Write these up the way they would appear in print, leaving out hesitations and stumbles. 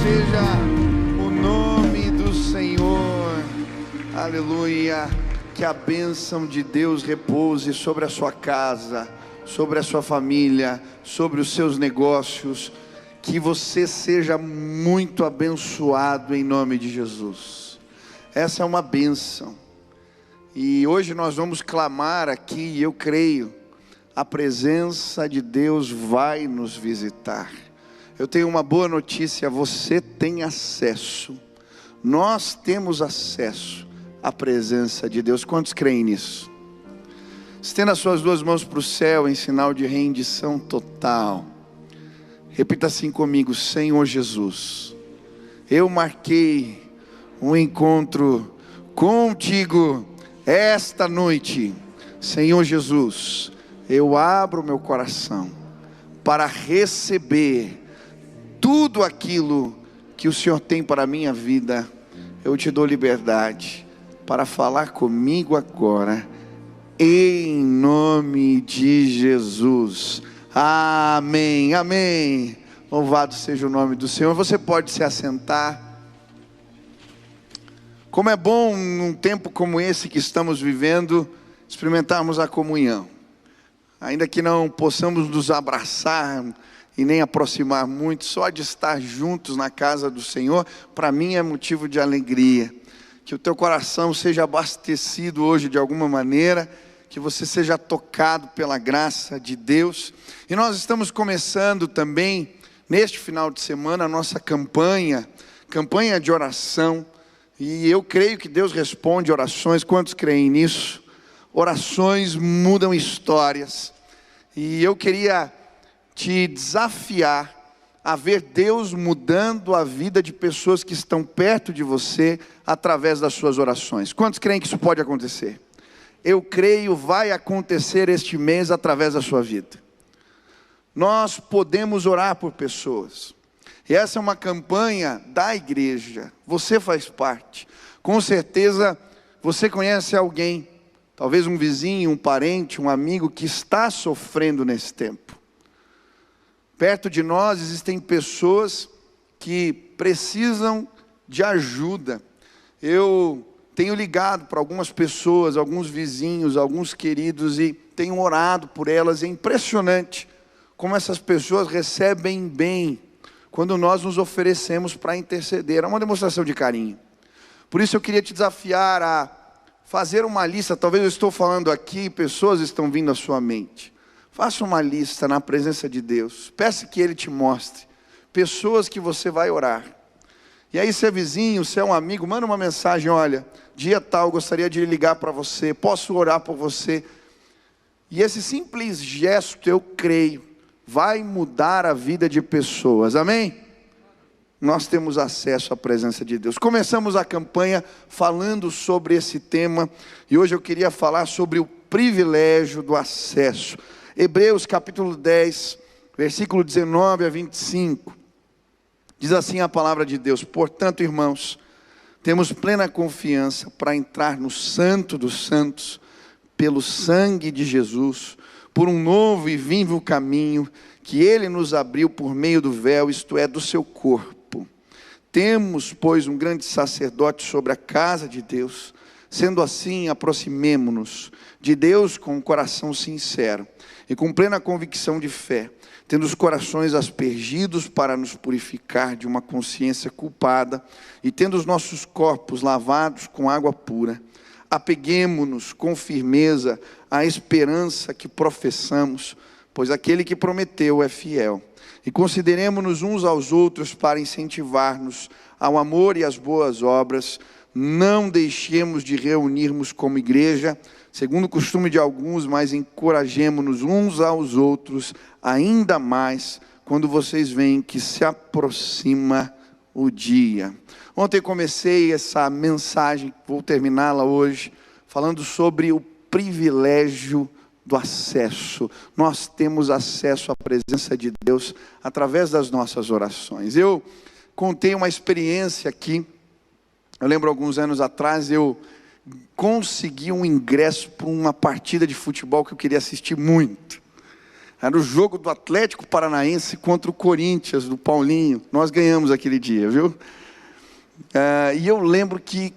seja o nome do Senhor. Aleluia. Que a bênção de Deus repouse sobre a sua casa, sobre a sua família, sobre os seus negócios. Que você seja muito abençoado em nome de Jesus. Essa é uma bênção. E hoje nós vamos clamar aqui, e eu creio, a presença de Deus vai nos visitar. Eu tenho uma boa notícia: você tem acesso. Nós temos acesso à presença de Deus. Quantos creem nisso? Estenda as suas duas mãos para o céu em sinal de rendição total. Repita assim comigo: Senhor Jesus, eu marquei um encontro contigo esta noite. Senhor Jesus, eu abro meu coração para receber tudo aquilo que o Senhor tem para a minha vida. Eu te dou liberdade para falar comigo agora, em nome de Jesus. Amém, amém. Louvado seja o nome do Senhor. Você pode se assentar. Como é bom num tempo como esse que estamos vivendo, experimentarmos a comunhão. Ainda que não possamos nos abraçar e nem aproximar muito, só de estar juntos na casa do Senhor, para mim é motivo de alegria. Que o teu coração seja abastecido hoje de alguma maneira, que você seja tocado pela graça de Deus. E nós estamos começando também, neste final de semana, a nossa campanha de oração. E eu creio que Deus responde orações. Quantos creem nisso? Orações mudam histórias. E eu queria te desafiar a ver Deus mudando a vida de pessoas que estão perto de você através das suas orações. Quantos creem que isso pode acontecer? Eu creio, vai acontecer este mês através da sua vida. Nós podemos orar por pessoas. E essa é uma campanha da igreja. Você faz parte. Com certeza você conhece alguém, talvez um vizinho, um parente, um amigo que está sofrendo nesse tempo. Perto de nós existem pessoas que precisam de ajuda. Eu tenho ligado para algumas pessoas, alguns vizinhos, alguns queridos, e tenho orado por elas. É impressionante como essas pessoas recebem bem quando nós nos oferecemos para interceder. É uma demonstração de carinho. Por isso eu queria te desafiar a fazer uma lista. Talvez eu estou falando aqui, pessoas estão vindo à sua mente. Faça uma lista na presença de Deus. Peça que Ele te mostre pessoas que você vai orar. E aí, se é vizinho, se é um amigo, manda uma mensagem: olha, dia tal, gostaria de ligar para você, posso orar por você. E esse simples gesto, eu creio, vai mudar a vida de pessoas. Amém? Nós temos acesso à presença de Deus. Começamos a campanha falando sobre esse tema. E hoje eu queria falar sobre o privilégio do acesso. Hebreus capítulo 10, versículo 19 a 25. Diz assim a palavra de Deus: portanto, irmãos, temos plena confiança para entrar no Santo dos Santos, pelo sangue de Jesus, por um novo e vivo caminho, que Ele nos abriu por meio do véu, isto é, do seu corpo. Temos, pois, um grande sacerdote sobre a casa de Deus. Sendo assim, aproximemo-nos de Deus com um coração sincero e com plena convicção de fé, tendo os corações aspergidos para nos purificar de uma consciência culpada, e tendo os nossos corpos lavados com água pura. Apeguemo-nos com firmeza à esperança que professamos, pois aquele que prometeu é fiel. E consideremo-nos uns aos outros para incentivar-nos ao amor e às boas obras. Não deixemos de reunirmos como igreja, segundo o costume de alguns, mas encorajemo-nos uns aos outros, ainda mais quando vocês veem que se aproxima o dia. Ontem comecei essa mensagem, vou terminá-la hoje, falando sobre o privilégio do acesso. Nós temos acesso à presença de Deus através das nossas orações. Eu contei uma experiência aqui. Eu lembro alguns anos atrás, eu consegui um ingresso para uma partida de futebol que eu queria assistir muito. Era o jogo do Atlético Paranaense contra o Corinthians, do Paulinho. Nós ganhamos aquele dia, viu? E eu lembro que,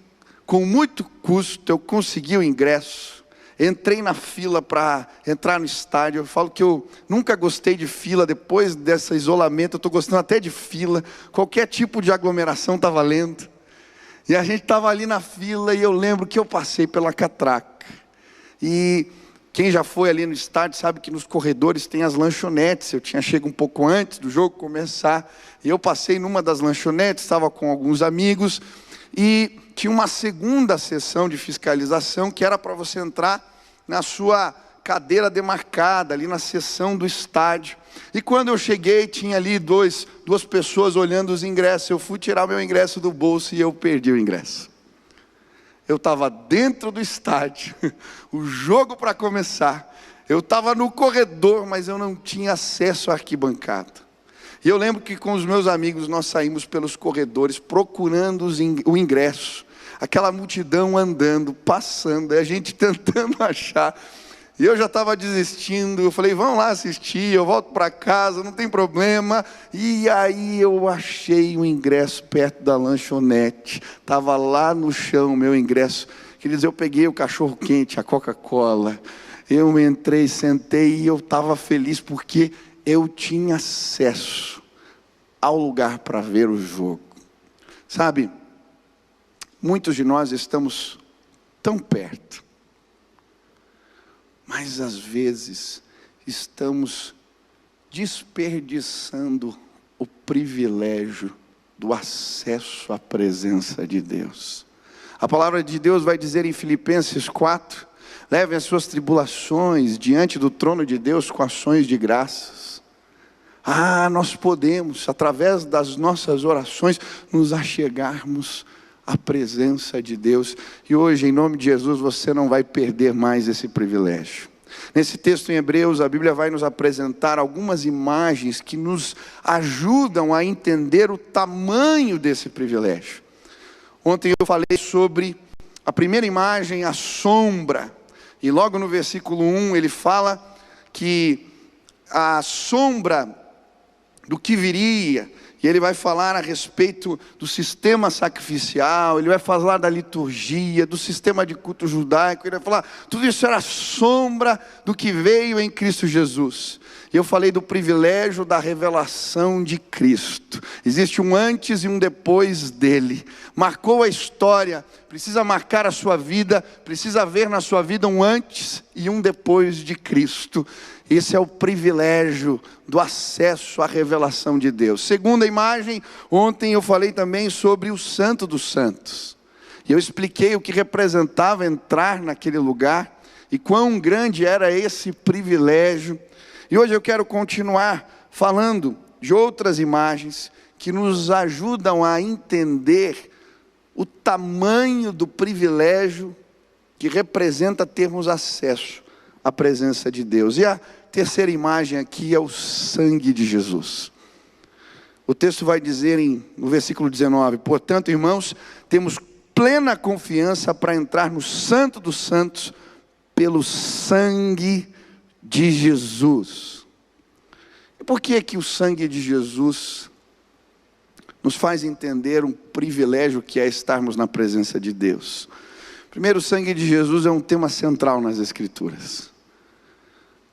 com muito custo, eu consegui o ingresso. Entrei na fila para entrar no estádio. Eu falo que eu nunca gostei de fila. Depois desse isolamento, eu estou gostando até de fila. Qualquer tipo de aglomeração está valendo. E a gente estava ali na fila e eu lembro que eu passei pela catraca. E quem já foi ali no estádio sabe que nos corredores tem as lanchonetes. Eu tinha chegado um pouco antes do jogo começar. E eu passei numa das lanchonetes, estava com alguns amigos. E tinha uma segunda sessão de fiscalização que era para você entrar na sua cadeira demarcada, ali na seção do estádio. E quando eu cheguei, tinha ali duas pessoas olhando os ingressos. Eu fui tirar meu ingresso do bolso e eu perdi o ingresso. Eu estava dentro do estádio, o jogo para começar. Eu estava no corredor, mas eu não tinha acesso à arquibancada. E eu lembro que com os meus amigos nós saímos pelos corredores procurando o ingresso. Aquela multidão andando, passando, a gente tentando achar. E eu já estava desistindo, eu falei, vamos lá assistir, eu volto para casa, não tem problema. E aí eu achei o ingresso perto da lanchonete, estava lá no chão o meu ingresso. Quer dizer, eu peguei o cachorro quente, a Coca-Cola, eu entrei, sentei e eu estava feliz porque eu tinha acesso ao lugar para ver o jogo. Sabe, muitos de nós estamos tão perto, mas às vezes estamos desperdiçando o privilégio do acesso à presença de Deus. A palavra de Deus vai dizer em Filipenses 4, levem as suas tribulações diante do trono de Deus com ações de graças. Nós podemos, através das nossas orações, nos achegarmos à presença de Deus. E hoje, em nome de Jesus, você não vai perder mais esse privilégio. Nesse texto em Hebreus, a Bíblia vai nos apresentar algumas imagens que nos ajudam a entender o tamanho desse privilégio. Ontem eu falei sobre a primeira imagem, a sombra. E logo no versículo 1 ele fala que a sombra do que viria. E ele vai falar a respeito do sistema sacrificial, ele vai falar da liturgia, do sistema de culto judaico, ele vai falar, tudo isso era sombra do que veio em Cristo Jesus. E eu falei do privilégio da revelação de Cristo. Existe um antes e um depois dele. Marcou a história, precisa marcar a sua vida, precisa ver na sua vida um antes e um depois de Cristo. Esse é o privilégio do acesso à revelação de Deus. Segunda imagem, ontem eu falei também sobre o Santo dos Santos. E eu expliquei o que representava entrar naquele lugar e quão grande era esse privilégio. E hoje eu quero continuar falando de outras imagens que nos ajudam a entender o tamanho do privilégio que representa termos acesso à presença de Deus. E a terceira imagem aqui é o sangue de Jesus. O texto vai dizer no versículo 19, portanto, irmãos, temos plena confiança para entrar no Santo dos Santos pelo sangue de Jesus. E por que é que o sangue de Jesus nos faz entender um privilégio que é estarmos na presença de Deus? Primeiro, o sangue de Jesus é um tema central nas Escrituras.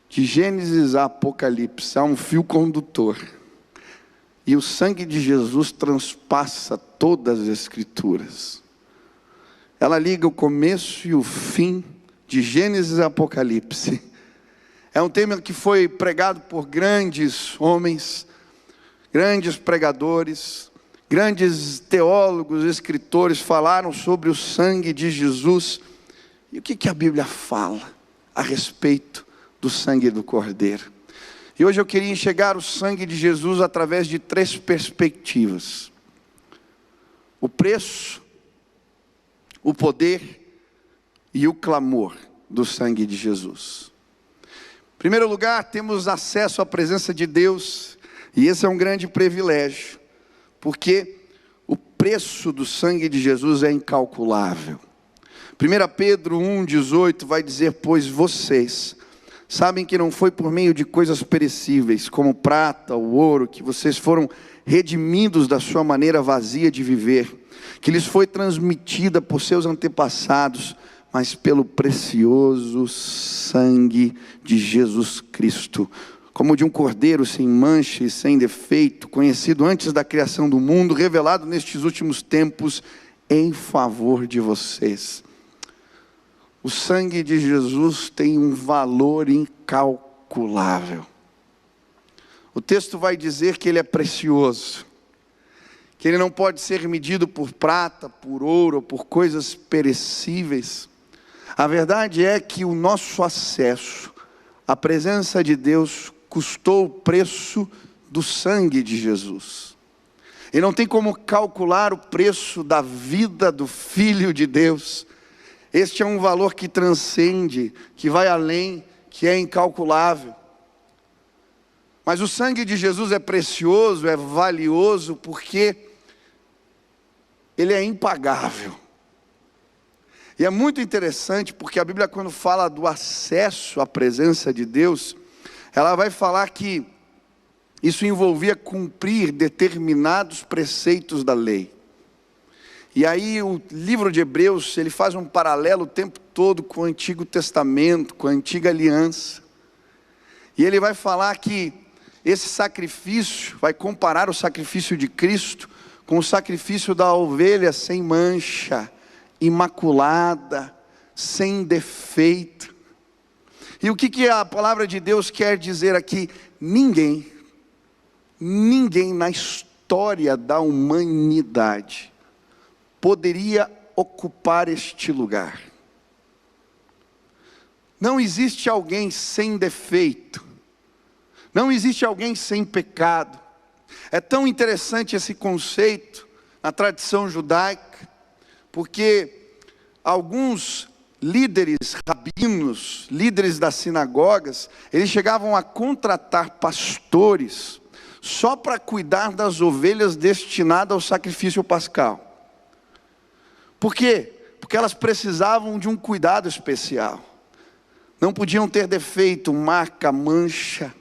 De Gênesis a Apocalipse, há um fio condutor. E o sangue de Jesus transpassa todas as Escrituras. Ela liga o começo e o fim de Gênesis a Apocalipse. É um tema que foi pregado por grandes homens, grandes pregadores, grandes teólogos, escritores falaram sobre o sangue de Jesus. E o que a Bíblia fala a respeito do sangue do Cordeiro? E hoje eu queria enxergar o sangue de Jesus através de três perspectivas: o preço, o poder e o clamor do sangue de Jesus. Em primeiro lugar, temos acesso à presença de Deus, e esse é um grande privilégio, porque o preço do sangue de Jesus é incalculável. 1 Pedro 1,18 vai dizer, pois vocês sabem que não foi por meio de coisas perecíveis, como prata ou ouro, que vocês foram redimidos da sua maneira vazia de viver, que lhes foi transmitida por seus antepassados, mas pelo precioso sangue de Jesus Cristo, como de um cordeiro sem mancha e sem defeito, conhecido antes da criação do mundo, revelado nestes últimos tempos em favor de vocês. O sangue de Jesus tem um valor incalculável. O texto vai dizer que ele é precioso, que ele não pode ser medido por prata, por ouro, ou por coisas perecíveis. A verdade é que o nosso acesso à presença de Deus custou o preço do sangue de Jesus. E não tem como calcular o preço da vida do Filho de Deus. Este é um valor que transcende, que vai além, que é incalculável. Mas o sangue de Jesus é precioso, é valioso, porque ele é impagável. E é muito interessante, porque a Bíblia, quando fala do acesso à presença de Deus, ela vai falar que isso envolvia cumprir determinados preceitos da lei. E aí o livro de Hebreus, ele faz um paralelo o tempo todo com o Antigo Testamento, com a Antiga Aliança. E ele vai falar que esse sacrifício, vai comparar o sacrifício de Cristo com o sacrifício da ovelha sem mancha, imaculada, sem defeito. E o que a palavra de Deus quer dizer aqui? Ninguém na história da humanidade poderia ocupar este lugar. Não existe alguém sem defeito, não existe alguém sem pecado. É tão interessante esse conceito na tradição judaica, porque alguns líderes rabinos, líderes das sinagogas, eles chegavam a contratar pastores só para cuidar das ovelhas destinadas ao sacrifício pascal. Por quê? Porque elas precisavam de um cuidado especial. Não podiam ter defeito, marca, mancha.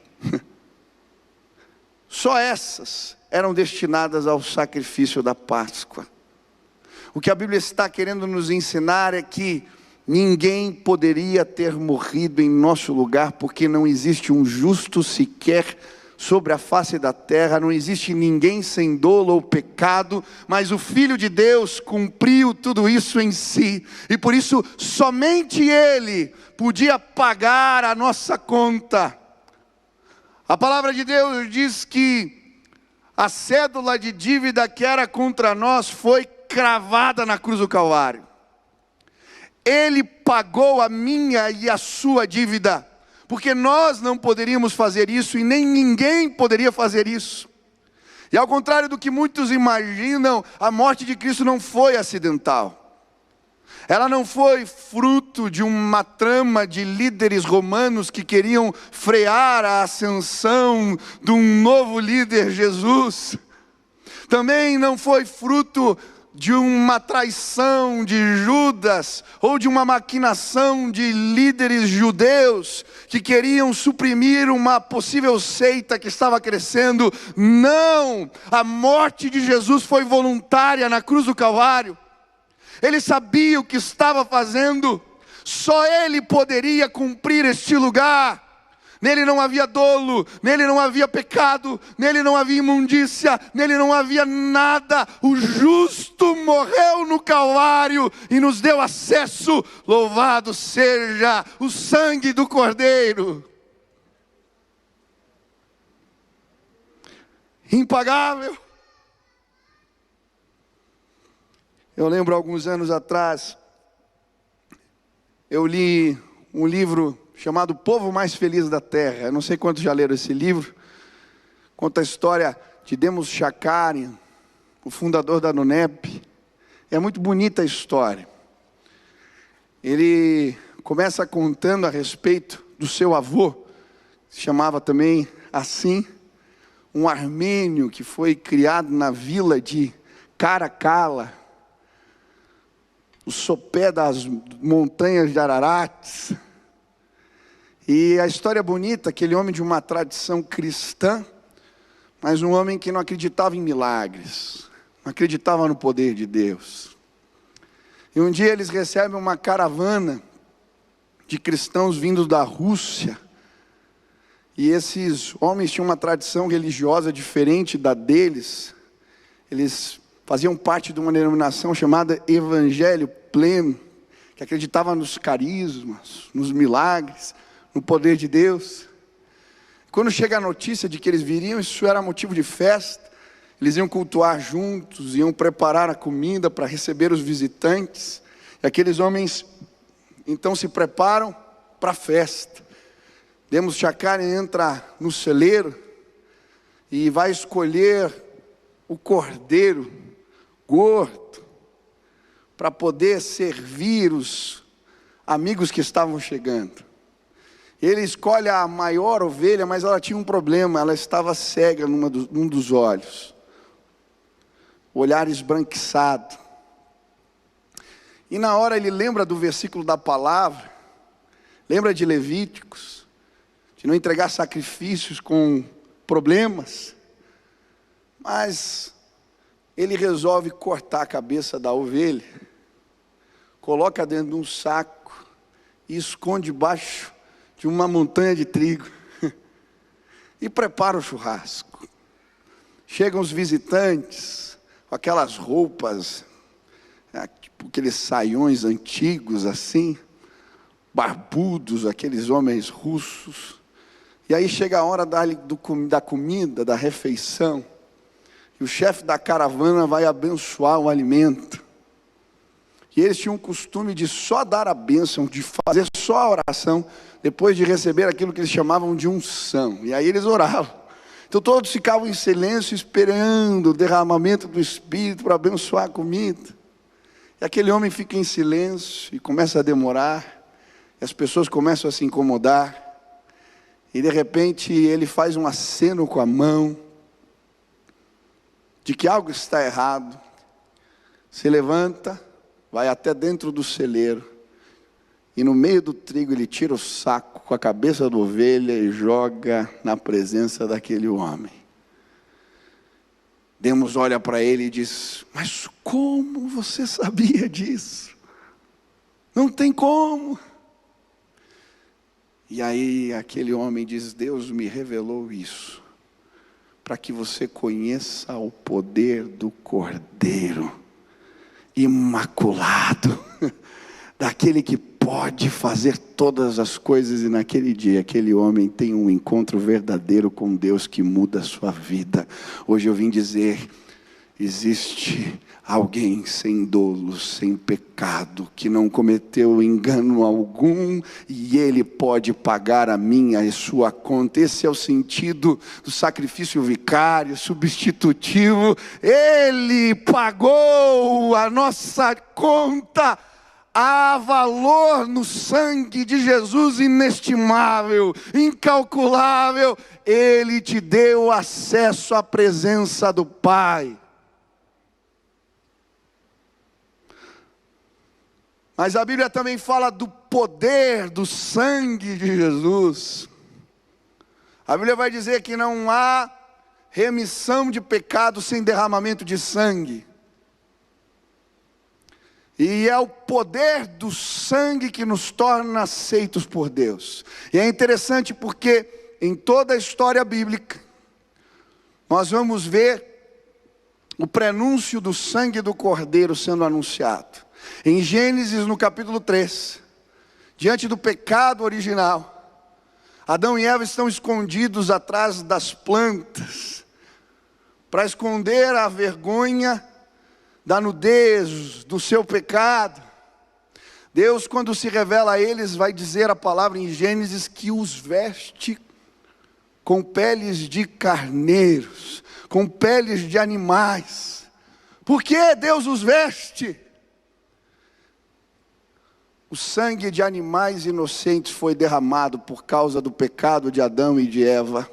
Só essas eram destinadas ao sacrifício da Páscoa. O que a Bíblia está querendo nos ensinar é que ninguém poderia ter morrido em nosso lugar, porque não existe um justo sequer sobre a face da terra, não existe ninguém sem dolo ou pecado, mas o Filho de Deus cumpriu tudo isso em si, e por isso somente Ele podia pagar a nossa conta. A palavra de Deus diz que a cédula de dívida que era contra nós foi cravada na cruz do Calvário. Ele pagou a minha e a sua dívida, porque nós não poderíamos fazer isso e nem ninguém poderia fazer isso. E ao contrário do que muitos imaginam, a morte de Cristo não foi acidental. Ela não foi fruto de uma trama de líderes romanos que queriam frear a ascensão de um novo líder, Jesus. Também não foi fruto de uma traição de Judas, ou de uma maquinação de líderes judeus, que queriam suprimir uma possível seita que estava crescendo. Não! A morte de Jesus foi voluntária na cruz do Calvário. Ele sabia o que estava fazendo, só Ele poderia cumprir este lugar. Nele não havia dolo, nele não havia pecado, nele não havia imundícia, nele não havia nada. O justo morreu no Calvário e nos deu acesso. Louvado seja o sangue do Cordeiro. Impagável. Eu lembro alguns anos atrás, eu li um livro chamado O Povo Mais Feliz da Terra. Eu não sei quantos já leram esse livro. Conta a história de Demos Shakarian, o fundador da NUNEP. É muito bonita a história. Ele começa contando a respeito do seu avô, se chamava também assim, um armênio que foi criado na vila de Caracalla, o sopé das montanhas de Ararat. E a história é bonita, aquele homem de uma tradição cristã, mas um homem que não acreditava em milagres, não acreditava no poder de Deus. E um dia eles recebem uma caravana de cristãos vindos da Rússia, e esses homens tinham uma tradição religiosa diferente da deles. Eles faziam parte de uma denominação chamada Evangelho Pleno, que acreditava nos carismas, nos milagres, no poder de Deus. Quando chega a notícia de que eles viriam, isso era motivo de festa. Eles iam cultuar juntos, iam preparar a comida para receber os visitantes. E aqueles homens então se preparam para a festa. Demos Chacari entra no celeiro e vai escolher o cordeiro gordo para poder servir os amigos que estavam chegando. Ele escolhe a maior ovelha, mas ela tinha um problema, ela estava cega num dos olhos, o olhar esbranquiçado. E na hora ele lembra do versículo da palavra, lembra de Levíticos, de não entregar sacrifícios com problemas, mas ele resolve cortar a cabeça da ovelha, coloca dentro de um saco e esconde debaixo de uma montanha de trigo e prepara o churrasco. Chegam os visitantes com aquelas roupas, tipo aqueles saiões antigos assim, barbudos, aqueles homens russos. E aí chega a hora da comida, da refeição, e o chefe da caravana vai abençoar o alimento. E eles tinham o costume de só dar a bênção, de fazer só a oração, depois de receber aquilo que eles chamavam de unção. E aí eles oravam. Então todos ficavam em silêncio, esperando o derramamento do Espírito para abençoar a comida. E aquele homem fica em silêncio e começa a demorar. E as pessoas começam a se incomodar. E de repente ele faz um aceno com a mão, de que algo está errado. Se levanta, vai até dentro do celeiro, e no meio do trigo ele tira o saco com a cabeça da ovelha e joga na presença daquele homem. Demos olha para ele e diz: mas como você sabia disso? Não tem como. E aí aquele homem diz: Deus me revelou isso, para que você conheça o poder do Cordeiro imaculado, daquele que pode fazer todas as coisas. E naquele dia, aquele homem tem um encontro verdadeiro com Deus que muda a sua vida. Hoje eu vim dizer: existe alguém sem dolo, sem pecado, que não cometeu engano algum, e ele pode pagar a minha e sua conta. Esse é o sentido do sacrifício vicário, substitutivo. Ele pagou a nossa conta. Há valor no sangue de Jesus inestimável, incalculável. Ele te deu acesso à presença do Pai. Mas a Bíblia também fala do poder do sangue de Jesus. A Bíblia vai dizer que não há remissão de pecado sem derramamento de sangue. E é o poder do sangue que nos torna aceitos por Deus. E é interessante porque em toda a história bíblica, nós vamos ver o prenúncio do sangue do Cordeiro sendo anunciado. Em Gênesis, no capítulo 3, diante do pecado original, Adão e Eva estão escondidos atrás das plantas, para esconder a vergonha da nudez, do seu pecado. Deus, quando se revela a eles, vai dizer a palavra em Gênesis que os veste com peles de carneiros, com peles de animais. Por que Deus os veste? O sangue de animais inocentes foi derramado por causa do pecado de Adão e de Eva.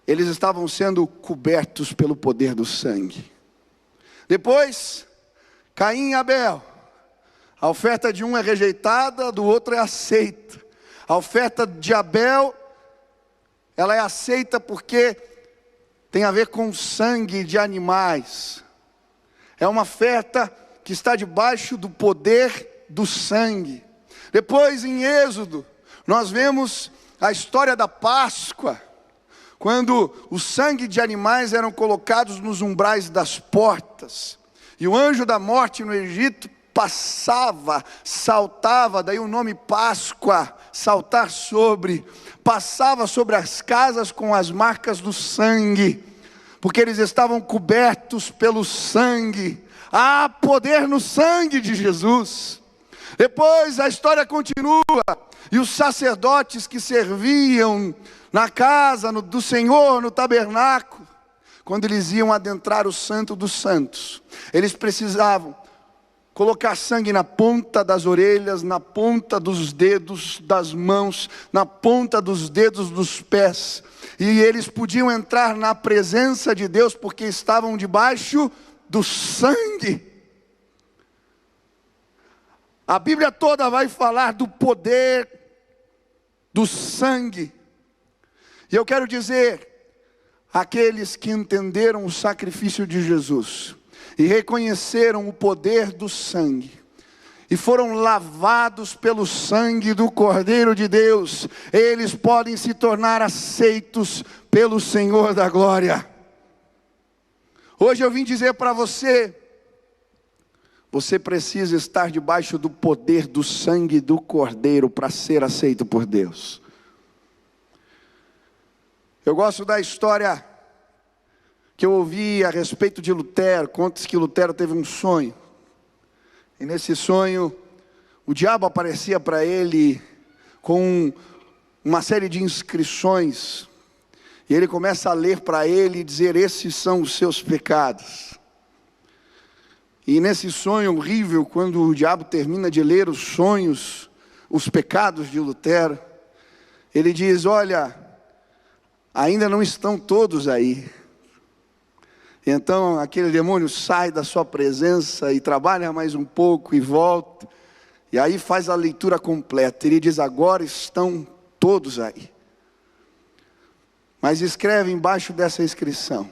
Eles estavam sendo cobertos pelo poder do sangue. Depois, Caim e Abel. A oferta de um é rejeitada, do outro é aceita. A oferta de Abel, ela é aceita porque tem a ver com sangue de animais. É uma oferta que está debaixo do poder do sangue. Depois, em Êxodo, nós vemos a história da Páscoa, quando o sangue de animais eram colocados nos umbrais das portas, e o anjo da morte no Egito passava, saltava, daí o nome Páscoa, saltar sobre, passava sobre as casas com as marcas do sangue, porque eles estavam cobertos pelo sangue. Há poder no sangue de Jesus. Depois a história continua, e os sacerdotes que serviam na casa do Senhor, no tabernáculo, quando eles iam adentrar o Santo dos Santos, eles precisavam colocar sangue na ponta das orelhas, na ponta dos dedos das mãos, na ponta dos dedos dos pés, e eles podiam entrar na presença de Deus, porque estavam debaixo do sangue. A Bíblia toda vai falar do poder do sangue. E eu quero dizer, aqueles que entenderam o sacrifício de Jesus, e reconheceram o poder do sangue, e foram lavados pelo sangue do Cordeiro de Deus, eles podem se tornar aceitos pelo Senhor da glória. Hoje eu vim dizer para você, você precisa estar debaixo do poder do sangue do Cordeiro para ser aceito por Deus. Eu gosto da história que eu ouvi a respeito de Lutero. Conta-se que Lutero teve um sonho, e nesse sonho o diabo aparecia para ele com uma série de inscrições, e ele começa a ler para ele e dizer: esses são os seus pecados. E nesse sonho horrível, quando o diabo termina de ler os sonhos, os pecados de Lutero, ele diz: olha, ainda não estão todos aí. Então aquele demônio sai da sua presença e trabalha mais um pouco e volta, e aí faz a leitura completa. Ele diz: agora estão todos aí. Mas escreve embaixo dessa inscrição: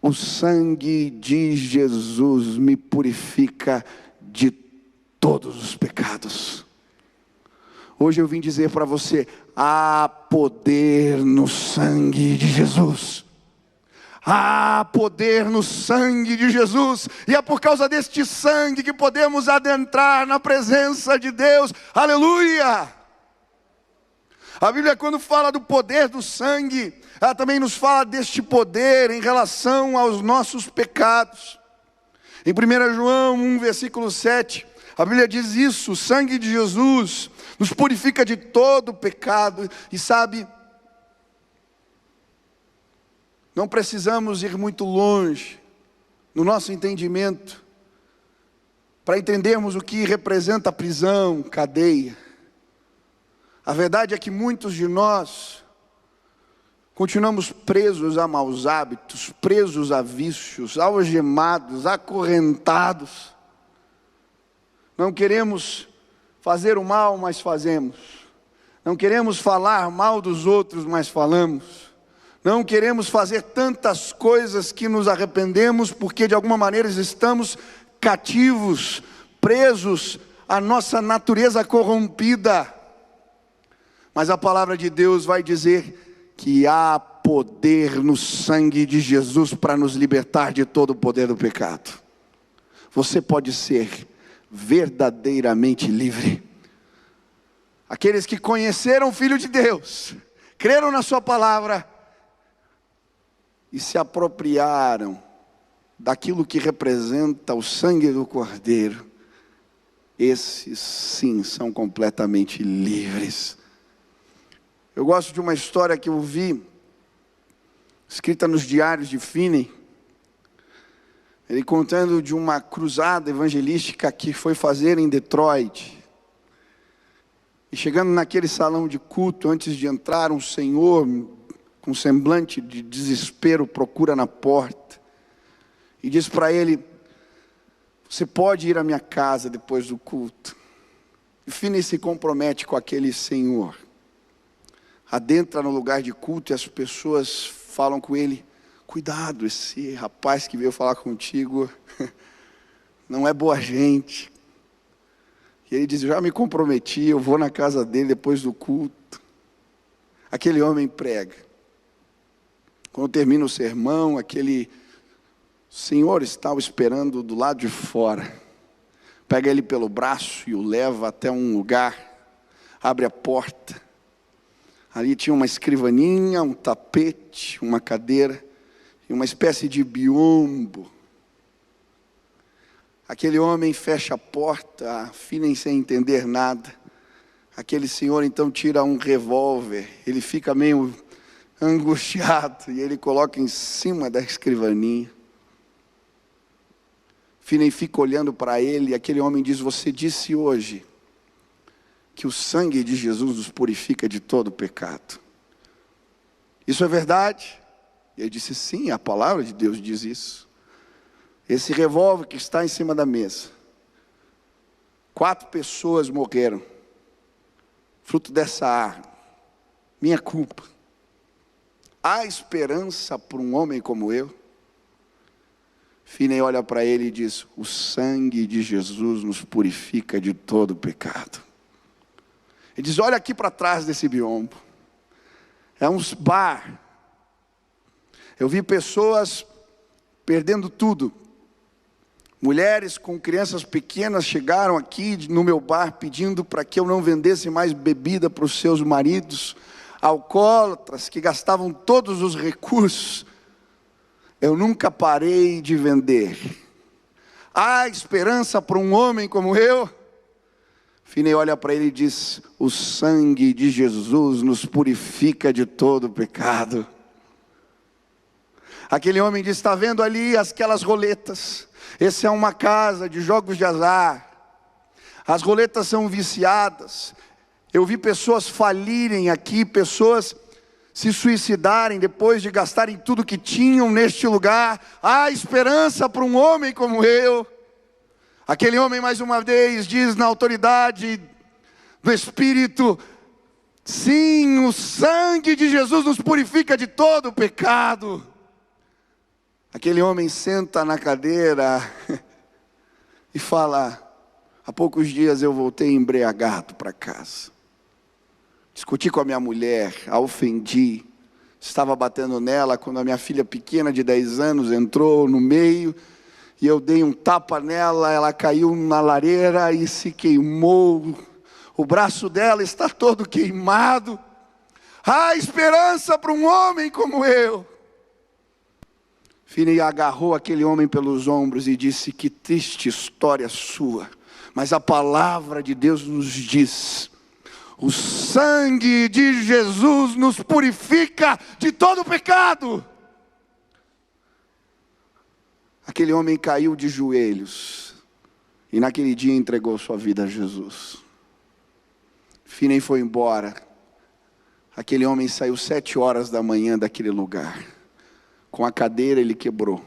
o sangue de Jesus me purifica de todos os pecados. Hoje eu vim dizer para você: há poder no sangue de Jesus. Há poder no sangue de Jesus, e é por causa deste sangue que podemos adentrar na presença de Deus. Aleluia! A Bíblia, quando fala do poder do sangue, ela também nos fala deste poder em relação aos nossos pecados. Em 1 João 1, versículo 7, a Bíblia diz isso: o sangue de Jesus nos purifica de todo pecado. E sabe, não precisamos ir muito longe no nosso entendimento para entendermos o que representa a prisão, cadeia. A verdade é que muitos de nós continuamos presos a maus hábitos, presos a vícios, algemados, acorrentados. Não queremos fazer o mal, mas fazemos. Não queremos falar mal dos outros, mas falamos. Não queremos fazer tantas coisas que nos arrependemos, porque de alguma maneira estamos cativos, presos à nossa natureza corrompida. Mas a palavra de Deus vai dizer que há poder no sangue de Jesus para nos libertar de todo o poder do pecado. Você pode ser verdadeiramente livre. Aqueles que conheceram o Filho de Deus, creram na sua palavra e se apropriaram daquilo que representa o sangue do Cordeiro, esses sim são completamente livres. Eu gosto de uma história que eu vi, escrita nos diários de Finney, ele contando de uma cruzada evangelística que foi fazer em Detroit. E chegando naquele salão de culto, antes de entrar, um senhor com semblante de desespero procura na porta e diz para ele: você pode ir à minha casa depois do culto? Finney se compromete com aquele senhor. Adentra no lugar de culto e as pessoas falam com ele: cuidado, esse rapaz que veio falar contigo não é boa gente. E ele diz: já me comprometi, eu vou na casa dele depois do culto. Aquele homem prega. Quando termina o sermão, aquele senhor estava esperando do lado de fora. Pega ele pelo braço e o leva até um lugar, abre a porta. Ali tinha uma escrivaninha, um tapete, uma cadeira e uma espécie de biombo. Aquele homem fecha a porta, Finney sem entender nada. Aquele senhor então tira um revólver, ele fica meio angustiado e ele coloca em cima da escrivaninha. Finney fica olhando para ele e aquele homem diz: você disse hoje que o sangue de Jesus nos purifica de todo pecado. Isso é verdade? E ele disse: sim, a palavra de Deus diz isso. Esse revólver que está em cima da mesa, 4 pessoas morreram, fruto dessa arma, minha culpa. Há esperança para um homem como eu? Finney olha para ele e diz: o sangue de Jesus nos purifica de todo pecado. Ele diz: olha aqui para trás desse biombo, é uns bar. Eu vi pessoas perdendo tudo. Mulheres com crianças pequenas chegaram aqui no meu bar pedindo para que eu não vendesse mais bebida para os seus maridos, alcoólatras que gastavam todos os recursos. Eu nunca parei de vender. Há esperança para um homem como eu? Finney olha para ele e diz: o sangue de Jesus nos purifica de todo pecado. Aquele homem diz: está vendo ali aquelas roletas? Essa é uma casa de jogos de azar. As roletas são viciadas. Eu vi pessoas falirem aqui, pessoas se suicidarem depois de gastarem tudo que tinham neste lugar. Há esperança para um homem como eu. Aquele homem mais uma vez diz na autoridade do Espírito: sim, o sangue de Jesus nos purifica de todo pecado. Aquele homem senta na cadeira e fala: há poucos dias eu voltei embriagado para casa. Discuti com a minha mulher, a ofendi. Estava batendo nela quando a minha filha pequena de 10 anos entrou no meio. E eu dei um tapa nela, ela caiu na lareira e se queimou. O braço dela está todo queimado. Há esperança para um homem como eu. Finney agarrou aquele homem pelos ombros e disse: que triste história sua, mas a palavra de Deus nos diz: o sangue de Jesus nos purifica de todo pecado. Aquele homem caiu de joelhos e naquele dia entregou sua vida a Jesus. Finney foi embora. Aquele homem saiu 7 horas da manhã daquele lugar. Com a cadeira ele quebrou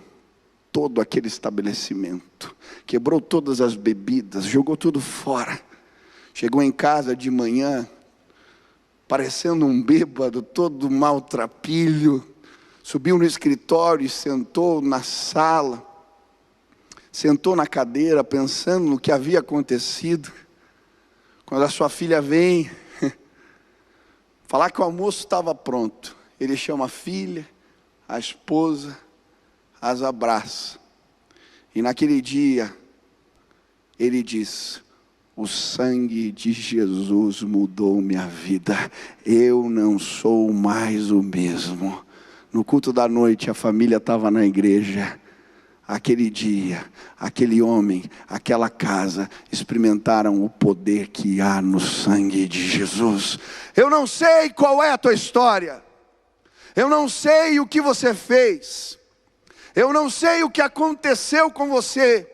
todo aquele estabelecimento, quebrou todas as bebidas, jogou tudo fora. Chegou em casa de manhã, parecendo um bêbado, todo maltrapilho. Subiu no escritório e sentou na sala, sentou na cadeira pensando no que havia acontecido. Quando a sua filha vem falar que o almoço estava pronto, ele chama a filha, a esposa, as abraça. E naquele dia, ele diz: o sangue de Jesus mudou minha vida. Eu não sou mais o mesmo. No culto da noite, a família estava na igreja. Aquele dia, aquele homem, aquela casa, experimentaram o poder que há no sangue de Jesus. Eu não sei qual é a tua história. Eu não sei o que você fez. Eu não sei o que aconteceu com você.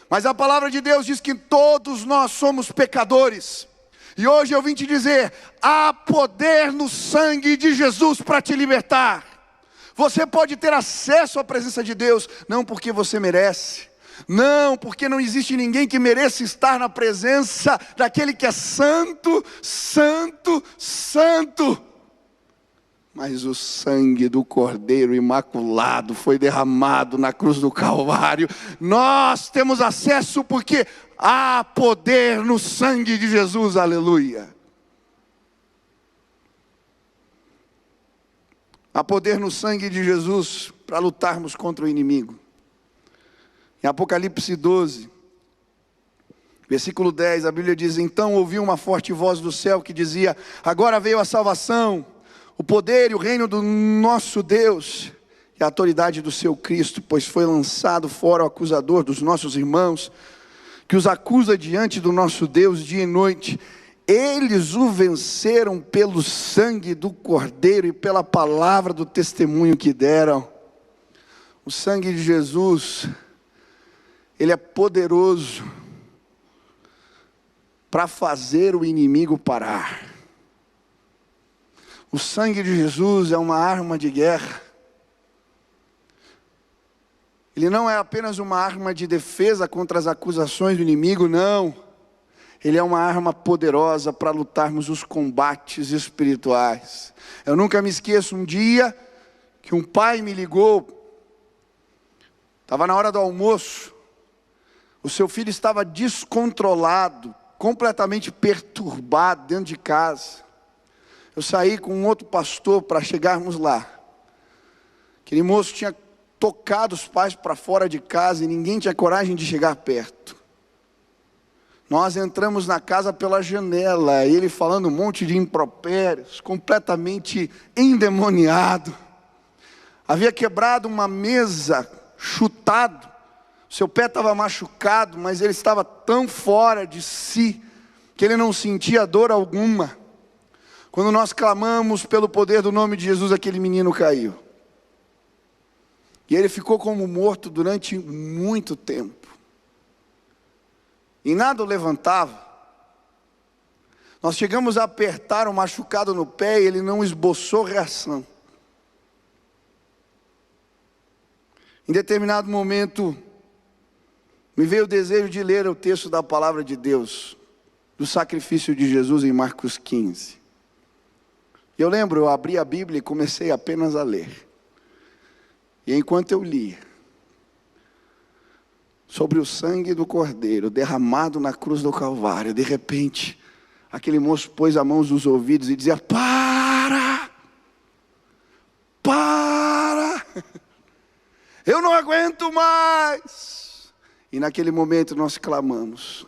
Mas a palavra de Deus diz que todos nós somos pecadores. E hoje eu vim te dizer: há poder no sangue de Jesus para te libertar. Você pode ter acesso à presença de Deus, não porque você merece, Não, porque não existe ninguém que mereça estar na presença daquele que é santo, santo, santo. Mas o sangue do Cordeiro Imaculado foi derramado na cruz do Calvário. Nós temos acesso porque há poder no sangue de Jesus, aleluia. Há poder no sangue de Jesus para lutarmos contra o inimigo. Em Apocalipse 12, versículo 10, a Bíblia diz: então ouvi uma forte voz do céu que dizia: agora veio a salvação, o poder e o reino do nosso Deus e a autoridade do seu Cristo, pois foi lançado fora o acusador dos nossos irmãos, que os acusa diante do nosso Deus dia e noite. Eles o venceram pelo sangue do Cordeiro e pela palavra do testemunho que deram. O sangue de Jesus, ele é poderoso para fazer o inimigo parar. O sangue de Jesus é uma arma de guerra. Ele não é apenas uma arma de defesa contra as acusações do inimigo, não. Ele é uma arma poderosa para lutarmos os combates espirituais. Eu nunca me esqueço um dia que um pai me ligou. Estava na hora do almoço. O seu filho estava descontrolado, completamente perturbado dentro de casa. Eu saí com um outro pastor para chegarmos lá. Aquele moço tinha tocado os pais para fora de casa e ninguém tinha coragem de chegar perto. Nós entramos na casa pela janela, ele falando um monte de impropérios, completamente endemoniado. Havia quebrado uma mesa, chutado. Seu pé estava machucado, mas ele estava tão fora de si, que ele não sentia dor alguma. Quando nós clamamos pelo poder do nome de Jesus, aquele menino caiu. E ele ficou como morto durante muito tempo. E nada o levantava. Nós chegamos a apertar o machucado no pé e ele não esboçou reação. Em determinado momento, me veio o desejo de ler o texto da palavra de Deus, do sacrifício de Jesus em Marcos 15. E eu lembro, eu abri a Bíblia e comecei apenas a ler. E enquanto eu lia sobre o sangue do Cordeiro derramado na cruz do Calvário, de repente, aquele moço pôs a mão nos ouvidos e dizia: para! Eu não aguento mais! E naquele momento nós clamamos: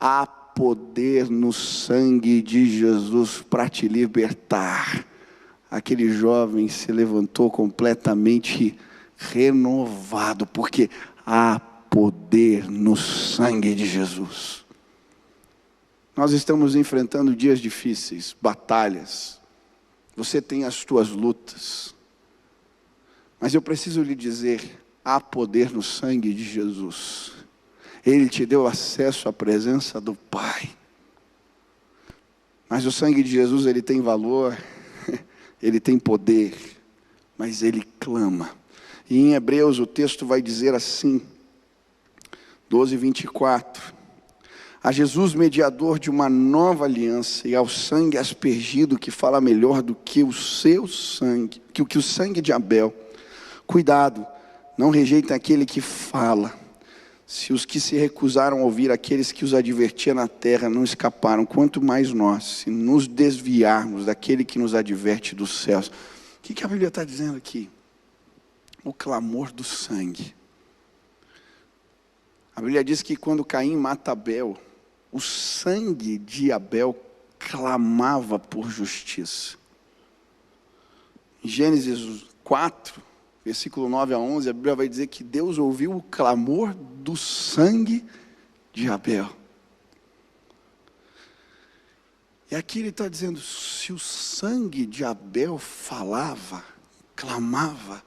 há poder no sangue de Jesus para te libertar. Aquele jovem se levantou completamente renovado, porque há poder no sangue de Jesus. Nós estamos enfrentando dias difíceis, batalhas. Você tem as suas lutas. Mas eu preciso lhe dizer, há poder no sangue de Jesus. Ele te deu acesso à presença do Pai. Mas o sangue de Jesus, ele tem valor, ele tem poder, mas ele clama. E em Hebreus o texto vai dizer assim, 12:24. A Jesus, mediador de uma nova aliança, e ao sangue aspergido, que fala melhor do que o seu sangue, que o sangue de Abel. Cuidado, não rejeitem aquele que fala. Se os que se recusaram a ouvir aqueles que os advertia na terra não escaparam, quanto mais nós, se nos desviarmos daquele que nos adverte dos céus. O que a Bíblia está dizendo aqui? O clamor do sangue. A Bíblia diz que quando Caim mata Abel, o sangue de Abel clamava por justiça. Em Gênesis 4, versículo 9 a 11, a Bíblia vai dizer que Deus ouviu o clamor do sangue de Abel. E aqui ele está dizendo, se o sangue de Abel falava, clamava,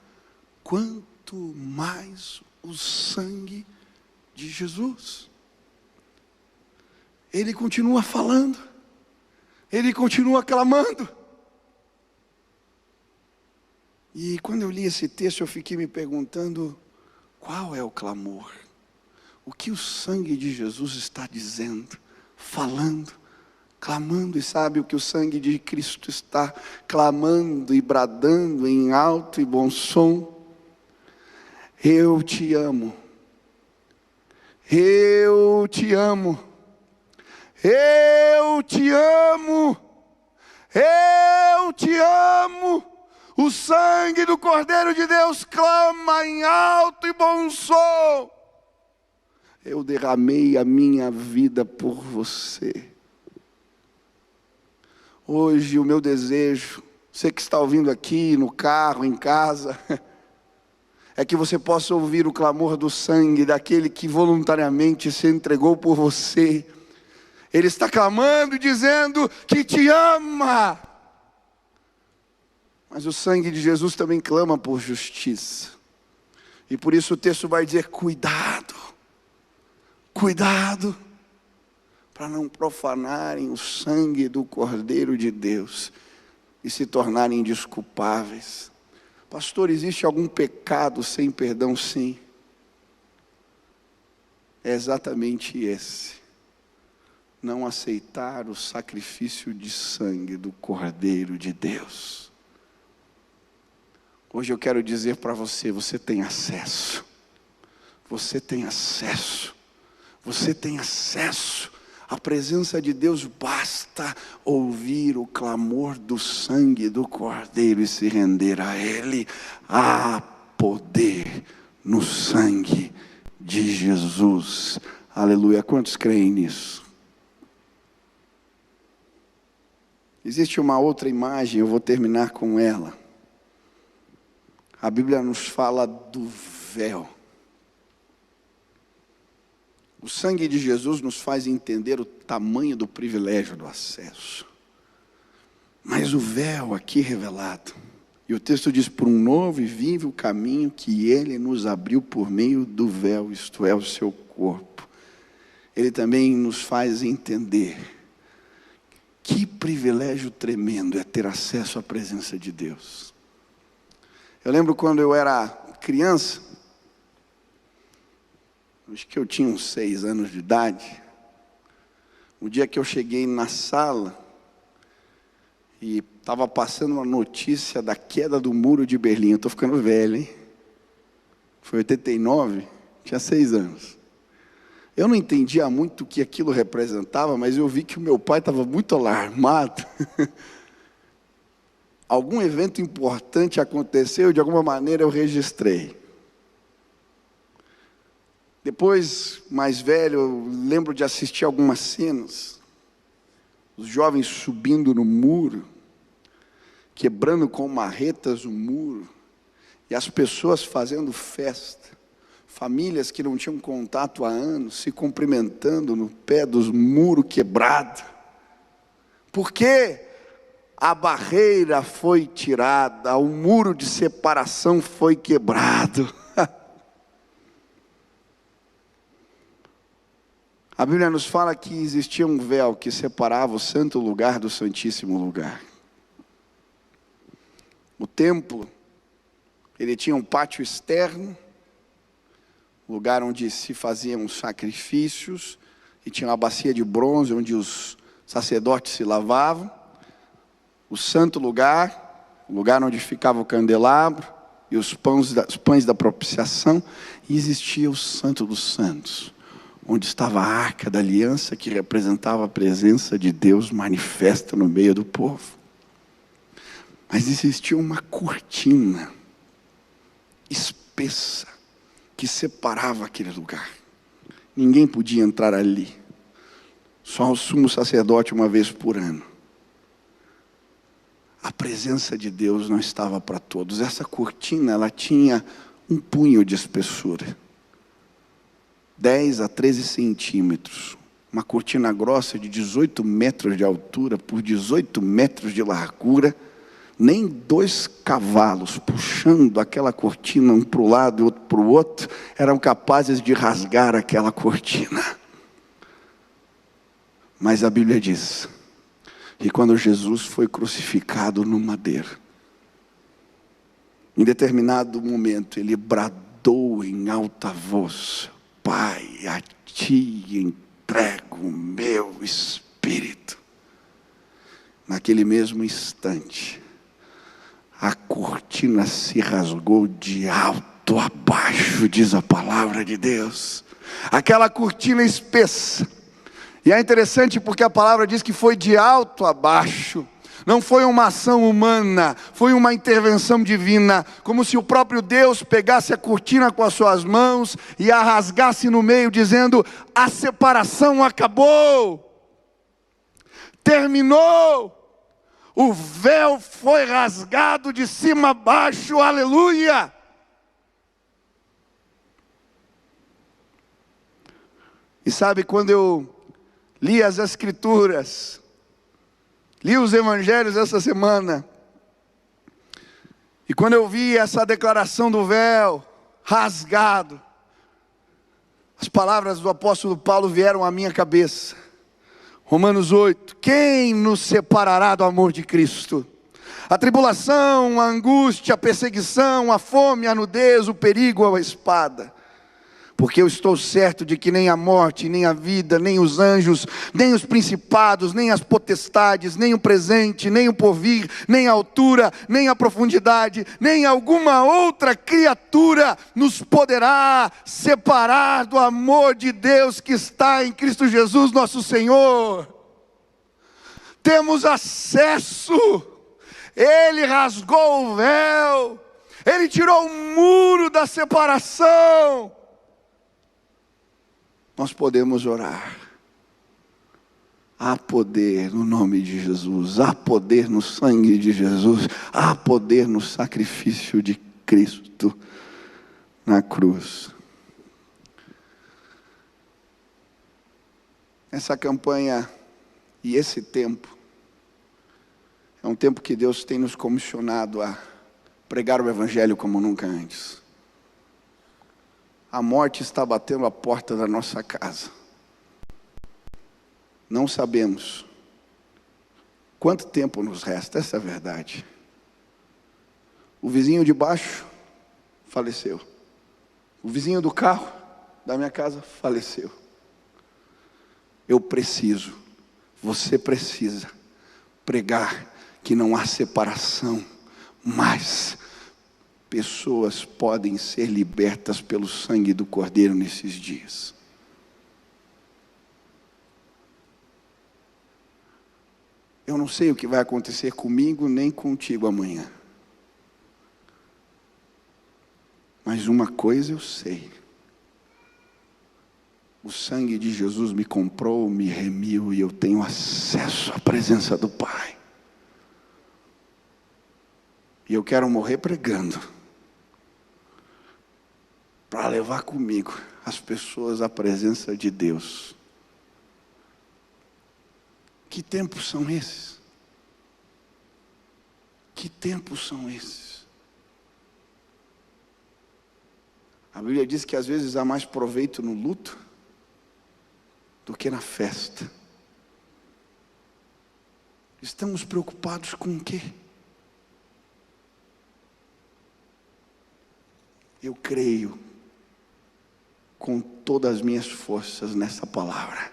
quanto mais o sangue de Jesus. Ele continua falando, ele continua clamando. E quando eu li esse texto, eu fiquei me perguntando, Qual é o clamor? O que o sangue de Jesus está dizendo, falando, clamando? E sabe o que o sangue de Cristo está clamando e bradando em alto e bom som? Eu te amo, eu te amo, eu te amo, eu te amo. O sangue do Cordeiro de Deus clama em alto e bom som. Eu derramei a minha vida por você. Hoje o meu desejo, você que está ouvindo aqui no carro, em casa, é que você possa ouvir o clamor do sangue daquele que voluntariamente se entregou por você. Ele está clamando, dizendo que te ama. Mas o sangue de Jesus também clama por justiça. E por isso o texto vai dizer: cuidado, cuidado, para não profanarem o sangue do Cordeiro de Deus e se tornarem desculpáveis. Pastor, existe algum pecado sem perdão? Sim. É exatamente esse: não aceitar o sacrifício de sangue do Cordeiro de Deus. Hoje eu quero dizer para você: você tem acesso. Você tem acesso. Você tem acesso à presença de Deus. Basta ouvir o clamor do sangue do Cordeiro e se render a Ele. Há poder no sangue de Jesus. Aleluia. Quantos creem nisso? Existe uma outra imagem, eu vou terminar com ela. A Bíblia nos fala do véu. O sangue de Jesus nos faz entender o tamanho do privilégio do acesso. Mas o véu aqui revelado, e o texto diz: por um novo e vivo caminho que Ele nos abriu por meio do véu, isto é, o seu corpo. Ele também nos faz entender que privilégio tremendo é ter acesso à presença de Deus. Eu lembro quando eu era criança, acho que eu tinha uns 6 anos de idade, o dia que eu cheguei na sala e estava passando uma notícia da queda do muro de Berlim. Eu estou ficando velho, hein? Foi 89, tinha 6 anos. Eu não entendia muito o que aquilo representava, mas eu vi que o meu pai estava muito alarmado. Algum evento importante aconteceu, de alguma maneira eu registrei. Depois, mais velho, eu lembro de assistir algumas cenas. Os jovens subindo no muro, quebrando com marretas o muro, e as pessoas fazendo festa. Famílias que não tinham contato há anos, se cumprimentando no pé dos muros quebrados. Por quê? A barreira foi tirada, o muro de separação foi quebrado. A Bíblia nos fala que existia um véu que separava o santo lugar do santíssimo lugar. O templo, ele tinha um pátio externo, lugar onde se faziam sacrifícios, e tinha uma bacia de bronze onde os sacerdotes se lavavam. O santo lugar, o lugar onde ficava o candelabro e os pães da propiciação, e existia o Santo dos Santos, onde estava a arca da aliança, que representava a presença de Deus manifesta no meio do povo. Mas existia uma cortina espessa que separava aquele lugar. Ninguém podia entrar ali, só o sumo sacerdote uma vez por ano. A presença de Deus não estava para todos. Essa cortina, ela tinha um punho de espessura, 10 a 13 centímetros. Uma cortina grossa de 18 metros de altura por 18 metros de largura. Nem 2 cavalos puxando aquela cortina, um para o lado e outro para o outro, eram capazes de rasgar aquela cortina. Mas a Bíblia diz que quando Jesus foi crucificado no madeiro, em determinado momento ele bradou bradou em alta voz: Pai, a ti entrego o meu espírito. Naquele mesmo instante, a cortina se rasgou de alto a baixo, diz a palavra de Deus. Aquela cortina espessa. E é interessante porque a palavra diz que foi de alto a baixo. Não foi uma ação humana, foi uma intervenção divina, como se o próprio Deus pegasse a cortina com as suas mãos e a rasgasse no meio, dizendo: a separação acabou, terminou, o véu foi rasgado de cima a baixo, aleluia. E sabe, quando eu li as Escrituras, li os Evangelhos essa semana, e quando eu vi essa declaração do véu rasgado, as palavras do apóstolo Paulo vieram à minha cabeça. Romanos 8: quem nos separará do amor de Cristo? A tribulação, a angústia, a perseguição, a fome, a nudez, o perigo ou a espada? Porque eu estou certo de que nem a morte, nem a vida, nem os anjos, nem os principados, nem as potestades, nem o presente, nem o porvir, nem a altura, nem a profundidade, nem alguma outra criatura nos poderá separar do amor de Deus que está em Cristo Jesus nosso Senhor. Temos acesso. Ele rasgou o véu, Ele tirou o muro da separação. Nós podemos orar. Há poder no nome de Jesus, há poder no sangue de Jesus, há poder no sacrifício de Cristo na cruz. Essa campanha e esse tempo é um tempo que Deus tem nos comissionado a pregar o Evangelho como nunca antes. A morte está batendo a porta da nossa casa. Não sabemos quanto tempo nos resta, essa é a verdade. O vizinho de baixo faleceu. O vizinho do carro da minha casa faleceu. Eu preciso, você precisa pregar que não há separação mais. Pessoas podem ser libertas pelo sangue do Cordeiro nesses dias. Eu não sei o que vai acontecer comigo nem contigo amanhã. Mas uma coisa eu sei. O sangue de Jesus me comprou, me remiu e eu tenho acesso à presença do Pai. E eu quero morrer pregando, para levar comigo as pessoas à presença de Deus. Que tempos são esses? Que tempos são esses? A Bíblia diz que às vezes há mais proveito no luto do que na festa. Estamos preocupados com o quê? Eu creio com todas as minhas forças nessa palavra.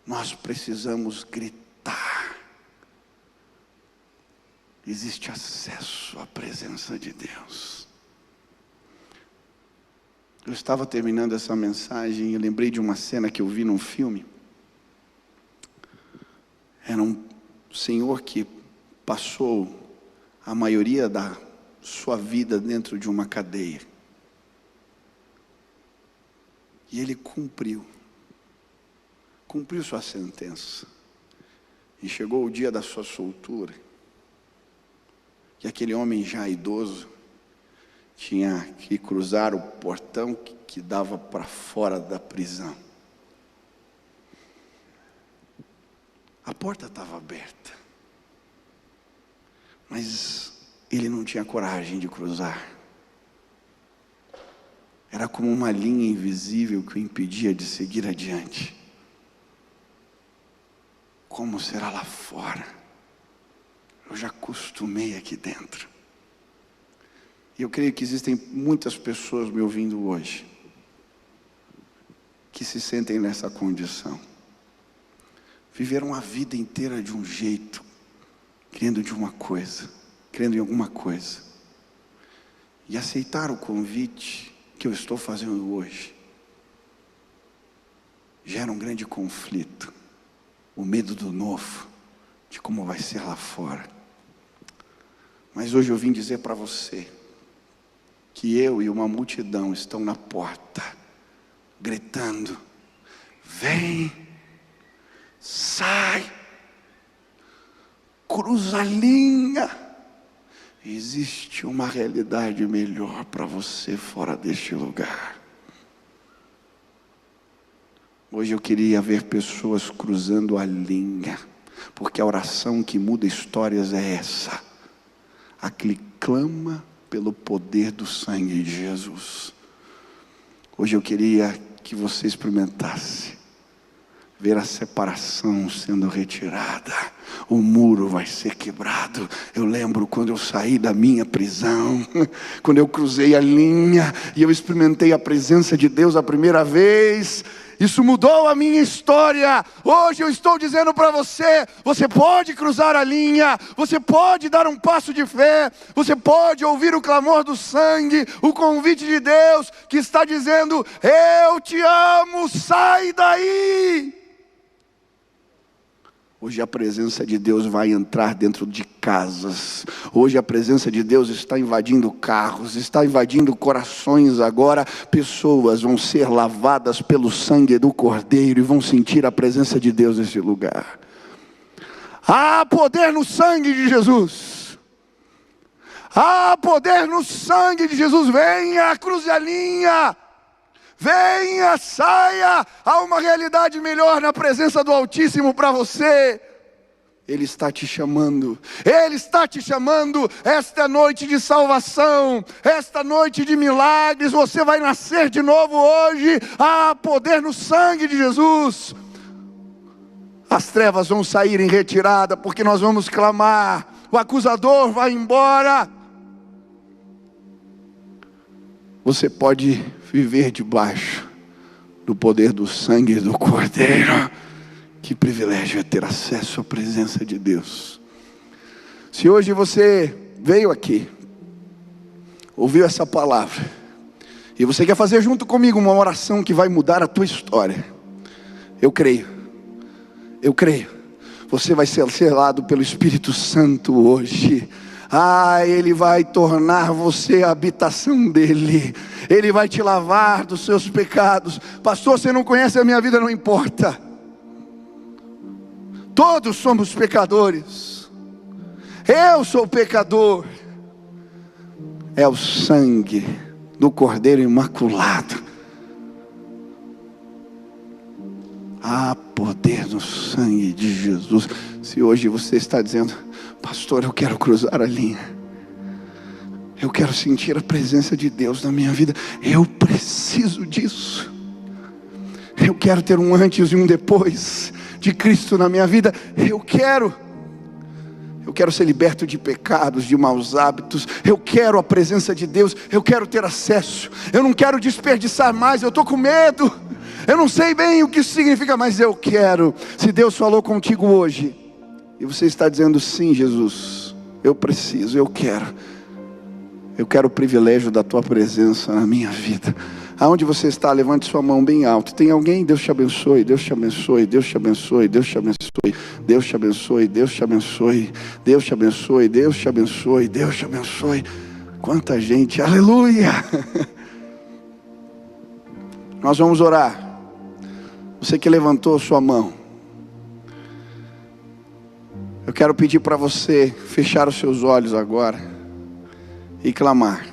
Nós precisamos gritar. Existe acesso à presença de Deus. Eu estava terminando essa mensagem e lembrei de uma cena que eu vi num filme. Era um senhor que passou a maioria da sua vida dentro de uma cadeia. E ele cumpriu sua sentença. E chegou o dia da sua soltura. E aquele homem já idoso tinha que cruzar o portão que dava para fora da prisão. A porta estava aberta, mas ele não tinha coragem de cruzar. Era como uma linha invisível que o impedia de seguir adiante. Como será lá fora? Eu já acostumei aqui dentro. E eu creio que existem muitas pessoas me ouvindo hoje que se sentem nessa condição. Viveram a vida inteira de um jeito, crendo de uma coisa, crendo em alguma coisa. E aceitar o convite que eu estou fazendo hoje gera um grande conflito. O medo do novo, de como vai ser lá fora. Mas hoje eu vim dizer para você que eu e uma multidão estão na porta, gritando: vem, sai, cruza a linha. Existe uma realidade melhor para você fora deste lugar. Hoje eu queria ver pessoas cruzando a linha, porque a oração que muda histórias é essa: a que clama pelo poder do sangue de Jesus. Hoje eu queria que você experimentasse ver a separação sendo retirada. O muro vai ser quebrado. Eu lembro quando eu saí da minha prisão, quando eu cruzei a linha e eu experimentei a presença de Deus a primeira vez. Isso mudou a minha história. Hoje eu estou dizendo para você: você pode cruzar a linha, você pode dar um passo de fé, você pode ouvir o clamor do sangue, o convite de Deus que está dizendo: eu te amo, sai daí. Hoje a presença de Deus vai entrar dentro de casas. Hoje a presença de Deus está invadindo carros, está invadindo corações agora. Pessoas vão ser lavadas pelo sangue do Cordeiro e vão sentir a presença de Deus nesse lugar. Há poder no sangue de Jesus. Há poder no sangue de Jesus. Venha, cruze a linha. Venha, saia. Há uma realidade melhor na presença do Altíssimo para você. Ele está te chamando. Ele está te chamando. Esta noite de salvação, esta noite de milagres. Você vai nascer de novo hoje. Há poder no sangue de Jesus. As trevas vão sair em retirada, porque nós vamos clamar. O acusador vai embora. Você pode viver debaixo do poder do sangue do Cordeiro. Que privilégio é ter acesso à presença de Deus. Se hoje você veio aqui, ouviu essa palavra, e você quer fazer junto comigo uma oração que vai mudar a tua história, eu creio, você vai ser selado pelo Espírito Santo hoje. Ele vai tornar você a habitação dele. Ele vai te lavar dos seus pecados. Pastor, você não conhece a minha vida, não importa. Todos somos pecadores. Eu sou pecador. É o sangue do Cordeiro Imaculado. Há poder no sangue de Jesus. Se hoje você está dizendo: pastor, eu quero cruzar a linha, eu quero sentir a presença de Deus na minha vida, eu preciso disso, eu quero ter um antes e um depois de Cristo na minha vida, eu quero ser liberto de pecados, de maus hábitos, eu quero a presença de Deus, eu quero ter acesso, eu não quero desperdiçar mais, eu estou com medo, eu não sei bem o que isso significa, mas eu quero. Se Deus falou contigo hoje, e você está dizendo: sim, Jesus, eu preciso, eu quero o privilégio da tua presença na minha vida. Aonde você está, levante sua mão bem alto. Tem alguém? Deus te abençoe, Deus te abençoe, Deus te abençoe, Deus te abençoe, Deus te abençoe, Deus te abençoe, Deus te abençoe, Deus te abençoe, Deus te abençoe. Quanta gente, aleluia! Nós vamos orar. Você que levantou sua mão, eu quero pedir para você fechar os seus olhos agora e clamar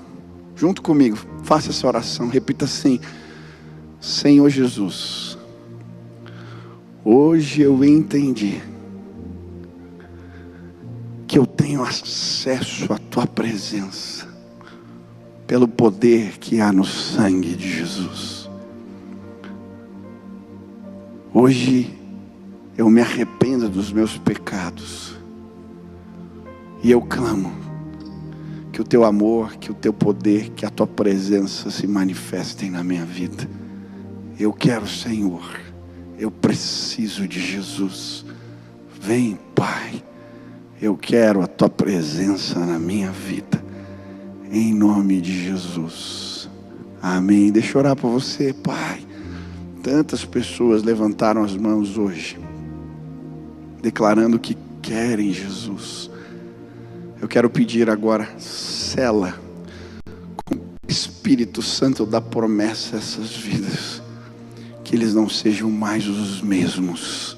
junto comigo. Faça essa oração, repita assim: Senhor Jesus, hoje eu entendi que eu tenho acesso à tua presença pelo poder que há no sangue de Jesus. Hoje eu me arrependo dos meus pecados e eu clamo que o teu amor, que o teu poder, que a tua presença se manifestem na minha vida. Eu quero, Senhor, eu preciso de Jesus. Vem, Pai, eu quero a tua presença na minha vida, em nome de Jesus. Amém. Deixa eu orar por você, Pai. Tantas pessoas levantaram as mãos hoje, declarando que querem Jesus. Eu quero pedir agora, sela com o Espírito Santo da promessa essas vidas, que eles não sejam mais os mesmos,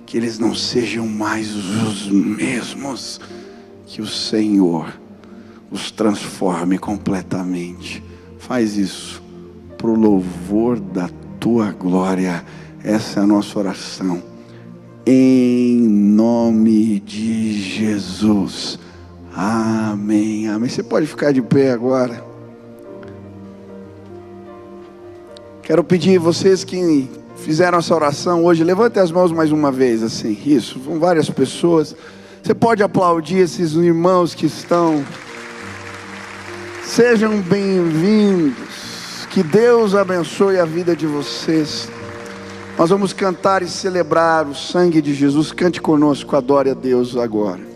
que eles não sejam mais os mesmos, que o Senhor os transforme completamente. Faz isso para o louvor da tua glória. Essa é a nossa oração, em nome de Jesus. Amém, amém. Você pode ficar de pé agora. Quero pedir vocês que fizeram essa oração hoje, levantem as mãos mais uma vez, assim, isso, vão várias pessoas. Você pode aplaudir esses irmãos que estão. Sejam bem-vindos, que Deus abençoe a vida de vocês. Nós vamos cantar e celebrar o sangue de Jesus. Cante conosco, adore a Deus agora.